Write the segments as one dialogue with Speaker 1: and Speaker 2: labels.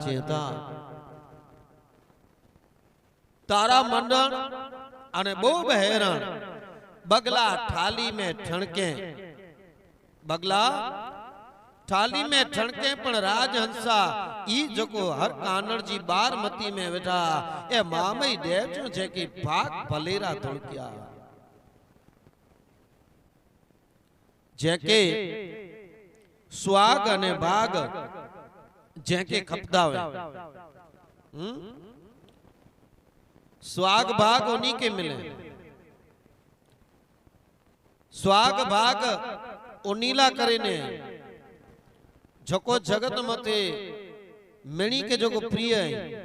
Speaker 1: चेता तारा मंडन अने बो बहेरण बगला थाली में ठणके बगला थाली में ठणके पण राजहंसा ई जको हर कानड़ जी बारमती में वेठा ए मामई देवजो छे कि भाग भलेरा धुणक्या जेके स्वाग अने भाग जेके खपदावे स्वाग भाग उन्हीं के मिले स्वाग भाग उनीला करेने जको जगत मते मिणी के जको प्रिय है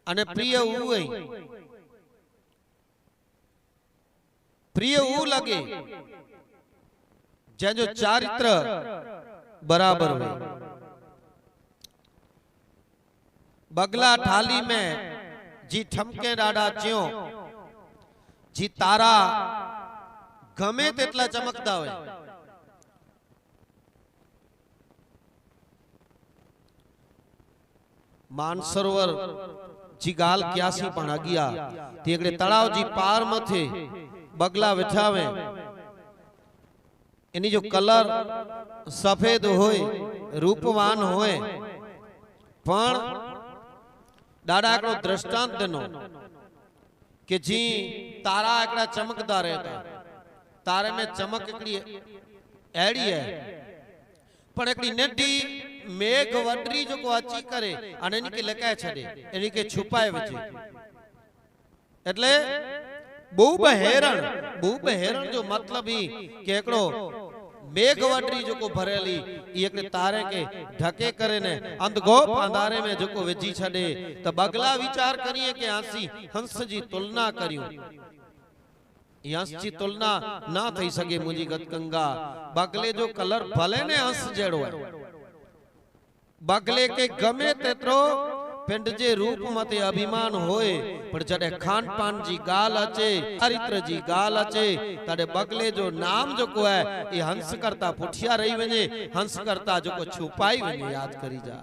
Speaker 1: अने प्रिय ऊ है प्रिय ऊ लगे जो चारित्र बराबर हो बगला थाली में जी ठमके डाडा च्यो जी तारा गमे तेटला चमकता होय मानसरोवर जी गाल क्यासी पण अगिया तेगड़े तलाव जी पार मथे बगला वेठावे एनी जो कलर सफेद होय रूपवान होय पण दादा एकड़ो दृष्टांत देनो कि जी तारा एकड़ा चमकदा रहता तारे में चमक एकड़ी एड़ी है पण एकड़ी नेटी मेघ वडरी जो को अची करे अने एनी के लकाय छडे एनी के छुपाए वचे એટલે બહુ બહેરણ जो मतलब ही कि एकड़ो मेघ वडरी जो को भरेली ई एकड़े तारे के ढके करे ने अंधगोप अंधारे में जो को विजी छडे तो बगला विचार करिए कि आसी हंस जी तुलना करियो हंस जी तुलना ना थई सके मुजी गतगंगा बगले जो कलर भले ने हंस जेड़ो है बगले के गमे तेतरो पिंड जे रूप मते अभिमान होए पर जडे खान पान जी गाल अचे चरित्र जी गाल अचे तडे बगले जो नाम जो को है ये हंस करता पुठिया रही वने हंस करता जो को छुपाई वने याद करी जा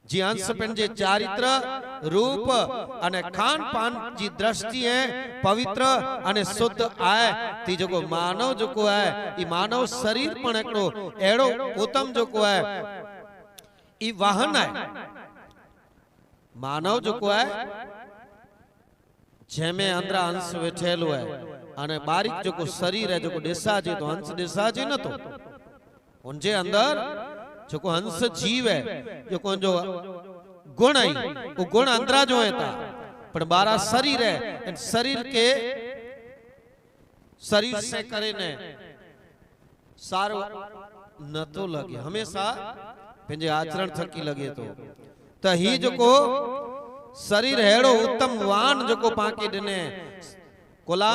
Speaker 1: जी हंस पिंड जे चारित्र रूप अने खान पान जी दृष्टि है पवित्र अने शुद्ध आए ती जो को मानव जो को है ई मानव शरीर पण एकड़ो एड़ो उत्तम जो को है ई वाहन है मानव जो को है जेमे अंदर हंस वेठेलो है अने बारीक जो को शरीर है जो को देसाजी तो हंस देसाजी न तो उनजे अंदर जो को हंस जीव है जो को जो गुण है वो गुण अंदर जो है था पर बारा शरीर है शरीर के शरीर से करे ने सारो न तो लगे हमेशा पेंजे आचरण थकी लगे तो ही जो को शरीर हेड़ो उत्तम वान जो को पाके दिने कोला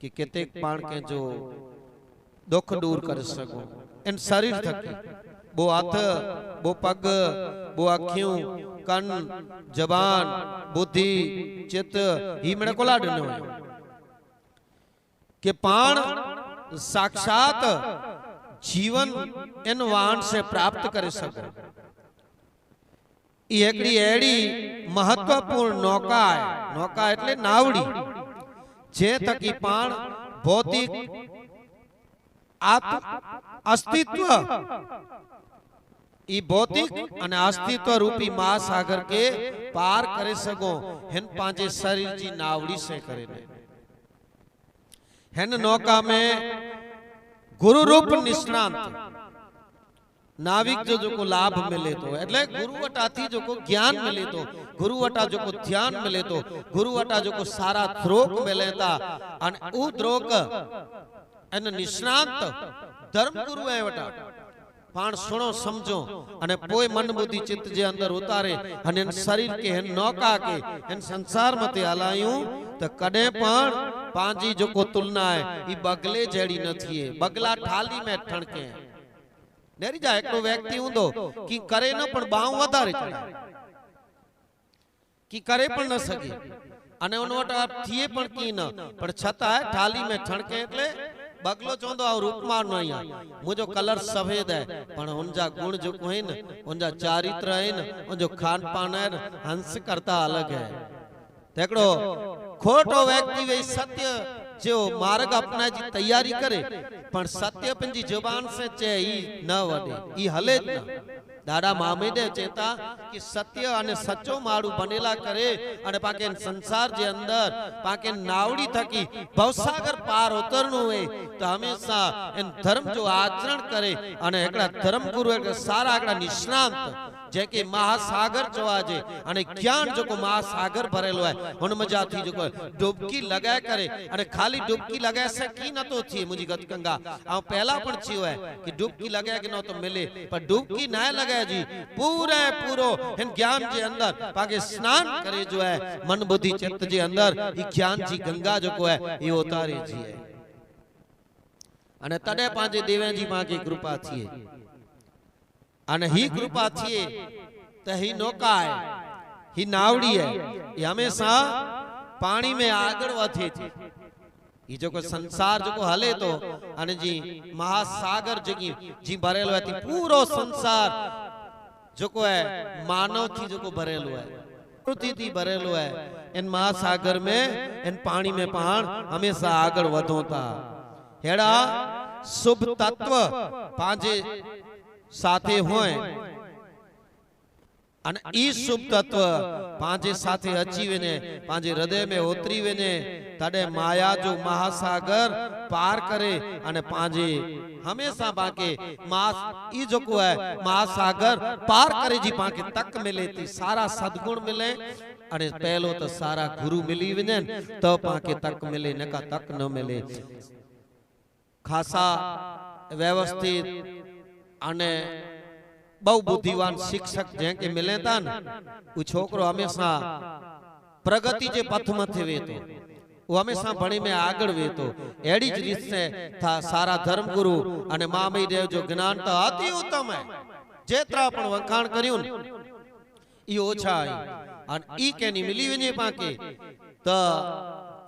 Speaker 1: कि केते पाण के जो दुख दूर कर सको इन शरीर थकी बो हाथ बो पग बो अखियों कन जबान बुद्धि चित्त ही मेरे कोला दिनो कि पाण साक्षात जीवन इन वाहन से प्राप्त कर सको एकड़ी एड़ी महत्वपूर्ण नौका है नौका एटले नावड़ी जे तकी पाण भौतिक अस्तित्व ई भौतिक अने अस्तित्व रूपी महासागर के पार करे सको हिन पांजे शरीर जी नावड़ी से करे ने हिन नौका में गुरु रूप निष्णांत नाविक जो को लाभ मिले तो એટલે गुरु वटा थी जो को ज्ञान मिले तो गुरु वटा जो को ध्यान मिले तो गुरु वटा जो को सारा श्लोक मिलेता अन उ श्लोक एन निष्णांत धर्म गुरु है वटा पाण सुनो समझो अने पोए मन बुद्धि चित्त जे अंदर उतारे अने शरीर के हन नौका के हन संसार मते हलायूं तो कदे पण पांजी जो को तुलना है ई बगले जेड़ी न थिए बगला थाली में ठणके नेरी जा एकड़ो व्यक्ति हुंदो की करे न पण बाऊ वधारे चढ़ाए की करे पण न सके अने उन वटा थिए पण की न पण छता थाली में ठणके એટલે बगलो चवंदो आ रूपमान नहीं आ मुझो कलर सफेद है पण उनजा गुण जो है न उनजा चारित्र है न उनजो खान पान है हंस करता अलग है तेकड़ो खोटो व्यक्ति वे सत्य जो मार्ग अपना जी तैयारी करे पण सत्य पंजी जुबान से चे ई न वडे ई हले ज न दादा मामेदे चेता कि सत्य अने सच्चो माड़ू बनेला करे अने पाके संसार जे अंदर पाके नावड़ी थकी भवसागर पार उतरनु है तो हमेशा इन धर्म जो आचरण करे अने एकड़ा धर्म गुरु एक सारा एकड़ा निष्णांत जेके महासागर चवाजे अने ज्ञान जो को महासागर भरेलो है उन मजा थी जो डुबकी लगाए करे अने खाली डुबकी लगाए से की न तो थी मुझी गतगंगा आ पहला पण छियो है कि डुबकी लगाए के न तो मिले पर डुबकी ना लगाए जी पूरे पूरो इन ज्ञान जे अंदर पाके स्नान करे जो है मन बुद्धि चित्त जे अंदर ई ज्ञान जी गंगा जो को है ई उतारे जी है अने तडे पाजे देवे जी मां की कृपा थी अने ही कृपा थी तो ही नौका है ही नावड़ी है ये हमेशा पानी में आगळ वधे थी ये जो को संसार जो को हले तो अने जी महासागर जगी जी भरेलो है पूरो संसार जो को है मानव थी जो को भरेलो है प्रकृति थी भरेलो है इन महासागर में इन पानी में पाण हमेशा आगळ वधो था हेड़ा शुभ तत्व पांजे साथे होय अन ई शुभ तत्व पांजे साथे अची वेने पांजे हृदय में उतरी वेने तडे माया जो महासागर पार करे अने पांजे हमेशा बाके मास ई जो को है महासागर पार करे जी बाके तक मिले थी सारा सद्गुण मिले अने पहलो तो सारा गुरु मिली वेने तो बाके तक मिले नका तक न मिले खासा व्यवस्थित अने बहु बुद्धिवान शिक्षक जेके मिले था न वो छोकरो हमेशा प्रगति जे पथ में थे वे तो वो हमेशा भणी में आगळ वे तो एड़ी ज रीत से था सारा धर्म गुरु अने मामई देव जो ज्ञान तो अति उत्तम है जेतरा पण वखाण कर्યું ई ओछा है अन ई केनी मिली वने पाके तो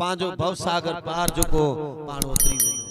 Speaker 1: पांजो भवसागर पार जो को पाण उतरी वने